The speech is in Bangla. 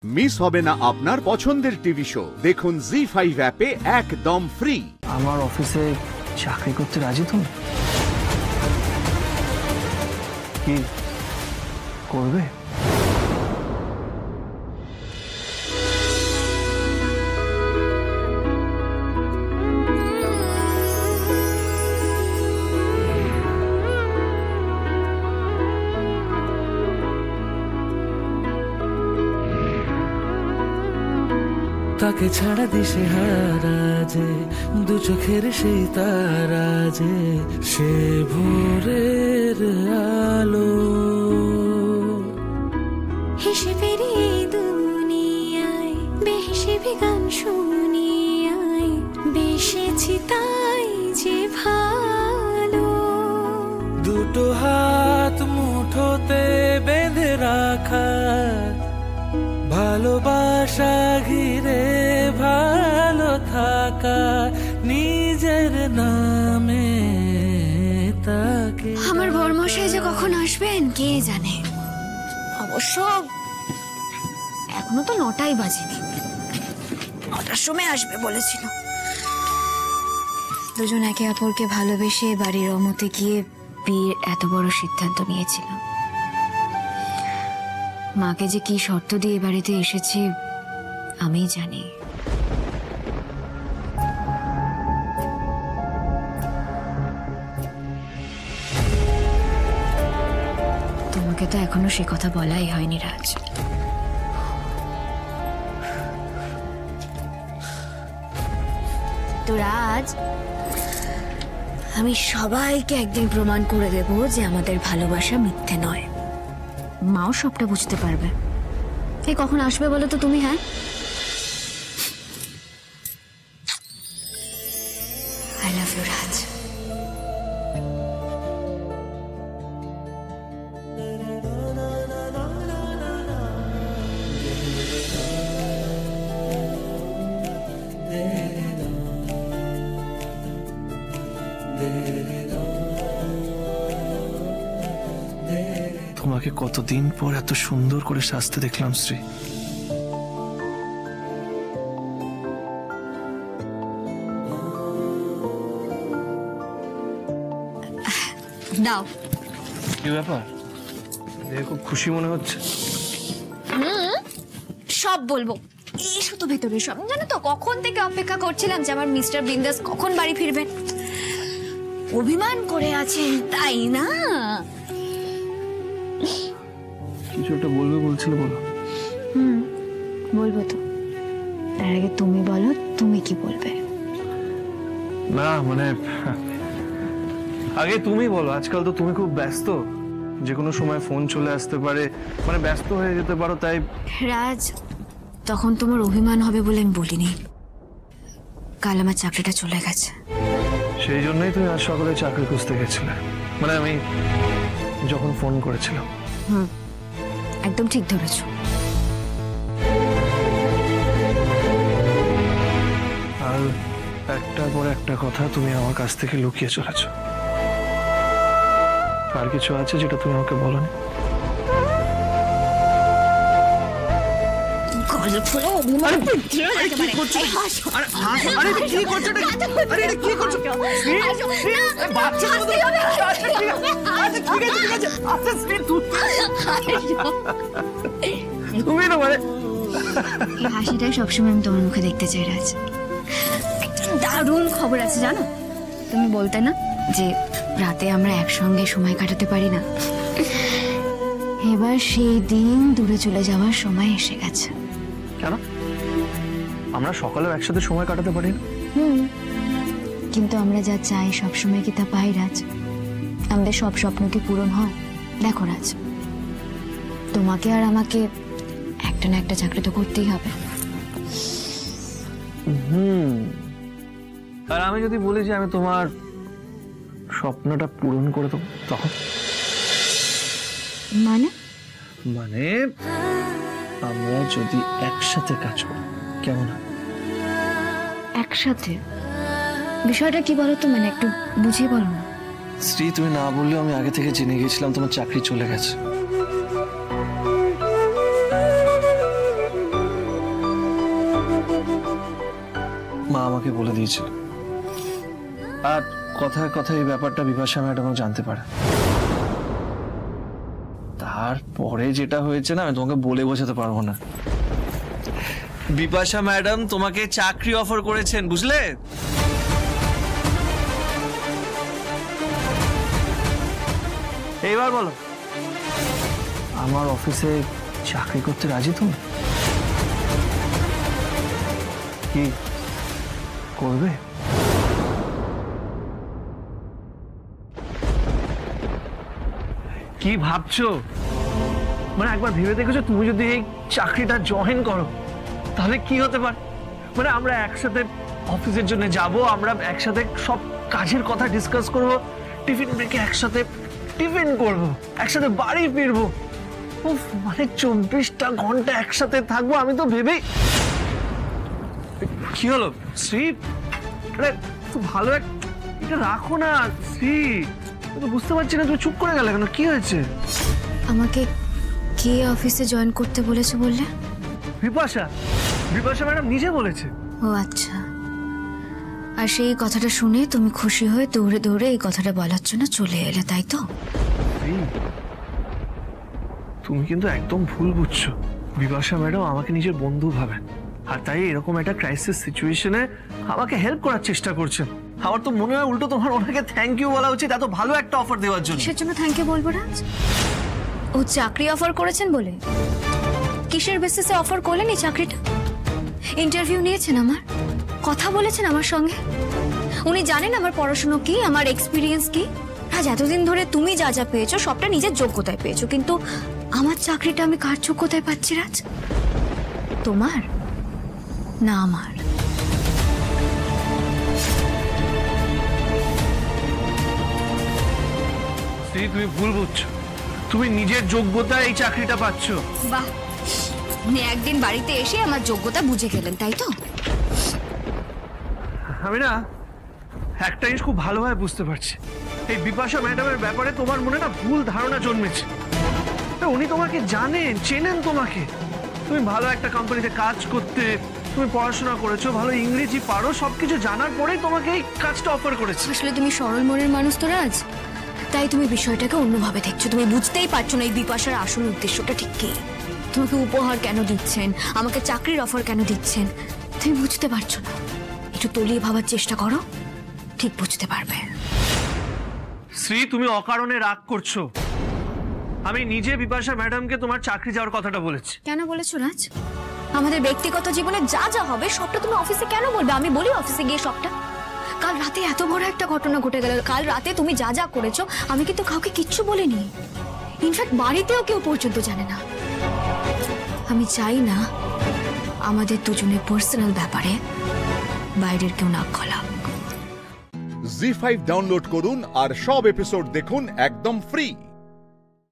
মিস হবে না আপনার পছন্দের টিভি শো। দেখুন জি5 অ্যাপে একদম ফ্রি। আমার অফিসে চাকরি করতে রাজি তুমি? কি করবে? তাকে ছাড়া দিশে হারা যে দু চোখের সেই তারা যে সে ভোরের আলো হিসেবেরই দুনিয়ায় বেহিসেবি গান শুনিয়ায় বেসেছি তাই যে ভালো। দুটো হাত মুঠোতে বেঁধে রাখা ভালোবাসা ঘিরে ভালো থাকা নিজের নামে তাকে। আমার বর্মশাই যে কখন আসবেন কে জানে। অবশ্য এখনো তো 9টাই বাজেনি, 9টার সময় আসবে বলেছিল। দুজন একে অপরকে ভালোবেসে বাড়ির অমতে গিয়ে বিয়ের এত বড় সিদ্ধান্ত নিয়েছিলাম। মাকে যে কি শর্ত দিয়ে বাড়িতে এসেছি আমি জানি। তোমাকে তো এখনো সে কথা বলাই হয়নি রাজ। তো রাজ, আমি সবাইকে একদিন প্রমাণ করে দেব যে আমাদের ভালোবাসা মিথ্যে নয়। মাও সবটা বুঝতে পারবে। এই কখন আসবে বলো তো তুমি? হ্যাঁ, আই লাভ ইউ রাজ। তোমাকে কতদিন পর এত সুন্দর করে সাজতে দেখলাম শ্রী। দাও। কি ব্যাপার? খুব খুশি মনে হচ্ছে। সব বলবো, এসো তো ভেতরে। সব জানো তো কখন থেকে অপেক্ষা করছিলাম যে আমার মিস্টার বিন্দাস কখন বাড়ি ফিরবেন। অভিমান করে আছেন তাই না? কিছু একটা বলবে বলছিল, বলো। বলবো তো, তার আগে তুমি বলো তুমি কি বলবে। না মানে আগে তুমি বলো। আজকাল তো তুমি খুব ব্যস্ত, যে কোনো সময় ফোন চলে আসতে পারে, মানে ব্যস্ত হয়ে যেতে পারো। তাই রাজ, তখন তোমার অভিমান হবে বলে আমি বলিনি। কাল আমার চাকরিটা চলে গেছে। সেই জন্যই তুমি আজ সকালে চাকরি খুঁজতে গেছিলে, মানে আমি যখন ফোন করেছিলাম। একদম ঠিক ধরেছো। আর একটার পর একটা কথা তুমি আমার কাছ থেকে লুকিয়ে চলেছ। আর কিছু আছে যেটা তুমি আমাকে বলোনি? হাসিটাই সবসময় আমি তোমার মুখে দেখতে চাই রাজ। একটা দারুণ খবর আছে জানো? তুমি বলতে না যে রাতে আমরা একসঙ্গে সময় কাটাতে পারি না। এবার সেই দিন দূরে চলে যাওয়ার সময় এসে গেছে। কেন? আমরা সকালেও একসাথে সময় কাটাতে পারি না? কিন্তু আমরা যা চাই সবসময় কি তা পাই রাজ? আমাদের সব স্বপ্ন কি পূরণ হয়? দেখো রাজ, তোমাকে আর আমাকে একটা না একটা চাকরি তো করতেই হবে। আর আমি যদি বলি যে আমি তোমার স্বপ্নটা পূরণ করে দেবো, তখন? মানে মানে আমরা যদি একসাথে কাজ করি কেমন হয়? একসাথে? বিষয়টা কি বলো তো, মানে একটু বুঝিয়ে বলো না। শ্রী, তুমি না বললেও আমি আগে থেকে জেনে গেছিলাম তোমার চাকরি চলে গেছে। মা আমাকে বলে দিয়েছিল। আর কথায় কথায় এই ব্যাপারটা বিপাশা ম্যাডামও জানতে পারে। তারপরে যেটা হয়েছে না, আমি তোমাকে বলে বোঝাতে পারবো না। বিপাশা ম্যাডাম তোমাকে চাকরি অফার করেছেন, বুঝলে? এইবার বলো, আমার অফিসে চাকরি করতে রাজি তুমি? কি করবে? কি ভাবছো? মানে একবার ভেবে দেখেছো, তুমি যদি এই চাকরিটা জয়েন করো তাহলে কি হতে পারে? মানে আমরা একসাথে অফিসের জন্য যাব, আমরা একসাথে সব কাজের কথা ডিসকাস করব, টিফিন ব্রেকে একসাথে টিফিন করব, একসাথে বাড়ি ফিরবো। উফ, মানে 24টা ঘন্টা একসাথে থাকবো। আমি তো ভেবেই। কি হলো শ্রী? আরে তো ভালো এটা রাখো না শ্রী। তো বুঝতে পারছি না, তুমি চুপ করে গেলে কেন? কি হয়েছে? আমাকে কে অফিসে জয়েন করতে বলেছে বললে? বিপাশা। বিপাশা ম্যাডাম নিজে বলেছে। ও আচ্ছা। আর সেই কথাটা শুনে তুমি খুশি হয়ে দৌড়ে দৌড়ে এই কথাটা বলার জন্য চলে এলে, তাই তো? তুমি কিন্তু একদম ভুল বুঝছো। বিপাশা ম্যাডাম আমাকে নিজের বন্ধু ভাবেন, আর তাই এরকম একটা ক্রাইসিস সিচুয়েশনে আমাকে হেল্প করার চেষ্টা করছেন। আমার তো মনে হয় উল্টো তোমার ওনাকে থ্যাংক ইউ বলা উচিত, এত ভালো একটা অফার দেওয়ার জন্য। কিসের জন্য থ্যাংক ইউ বলবো রাজ? ও চাকরি অফার করেছেন বলে? কিসের বেসিসে অফার করলেন এই চাকরিটা? ইন্টারভিউ নিয়েছেন আমার, কথা বলেছেন আমার সঙ্গে। উনি জানেন আমার পড়াশোনা কি, আমার এক্সপিরিয়েন্স কি। রাজ, এতদিন ধরে তুমি যা যা পেয়েছো সবটা নিজের যোগ্যতায় পেয়েছো, কিন্তু আমার চাকরিটা আমি কার যোগ্যতায় পাচ্ছি রাজ? তোমার না আমার? তুমি ভুল বুঝছো। তুমি নিজের যোগ্যতায় এই চাকরিটা পাচ্ছ। বাহ, উনি একদিন বাড়িতে এসে আমার যোগ্যতা বুঝে গেলেন, তাই তো? আমি না একটা জিনিস খুব ভালোভাবে বুঝতে পারছি। এই বিপাশা ম্যাডামের ব্যাপারে তোমার মনে না ভুল ধারণা জন্মেছে। উনি তোমাকে জানেন, চেনেন তোমাকে। তুমি ভালো একটা কোম্পানিতে কাজ করতে, তুমি পড়াশোনা করেছো, ভালো ইংরেজি পারো, সবকিছু জানার পরেই তোমাকে এই কাজটা অফার করেছে। আসলে তুমি সরল মনের মানুষ তো রাজ, তাই তুমি বিষয়টাকে অন্যভাবে দেখছো। তুমি বুঝতেই পারছো না এই বিপাশার আসল উদ্দেশ্যটা ঠিক কি। তোমাকে উপহার কেন দিচ্ছেন, আমাকে চাকরির অফার কেন দিচ্ছেন, তুমি বুঝতে পারছো না। একটু তলিয়ে ভাবার চেষ্টা করো, ঠিক বুঝতে পারবে। শ্রী, তুমি অকারণে রাগ করছো। আমি নিজে বিপাশা ম্যাডামকে তোমার চাকরি যাওয়ার কথাটা বলেছি। কেন বলেছো রাজ? আমাদের ব্যক্তিগত জীবনে যা যা হবে সবটা তুমি অফিসে কেন বলবে? আমি বলি অফিসে গিয়ে সবটা। কাল রাতে এত বড় একটা ঘটনা ঘটে গেল। কাল রাতে তুমি যা যা করেছো আমি কিন্তু কাউকে কিচ্ছু বলিনি। ইনফ্যাক্ট বাড়িতেও কেউ পর্যন্ত জানে না। আমি চাই না আমাদের দুজনের পার্সোনাল ব্যাপারে বাইরের কেউ নাক গলাক। জি5 ডাউনলোড করুন আর সব এপিসোড দেখুন একদম ফ্রি।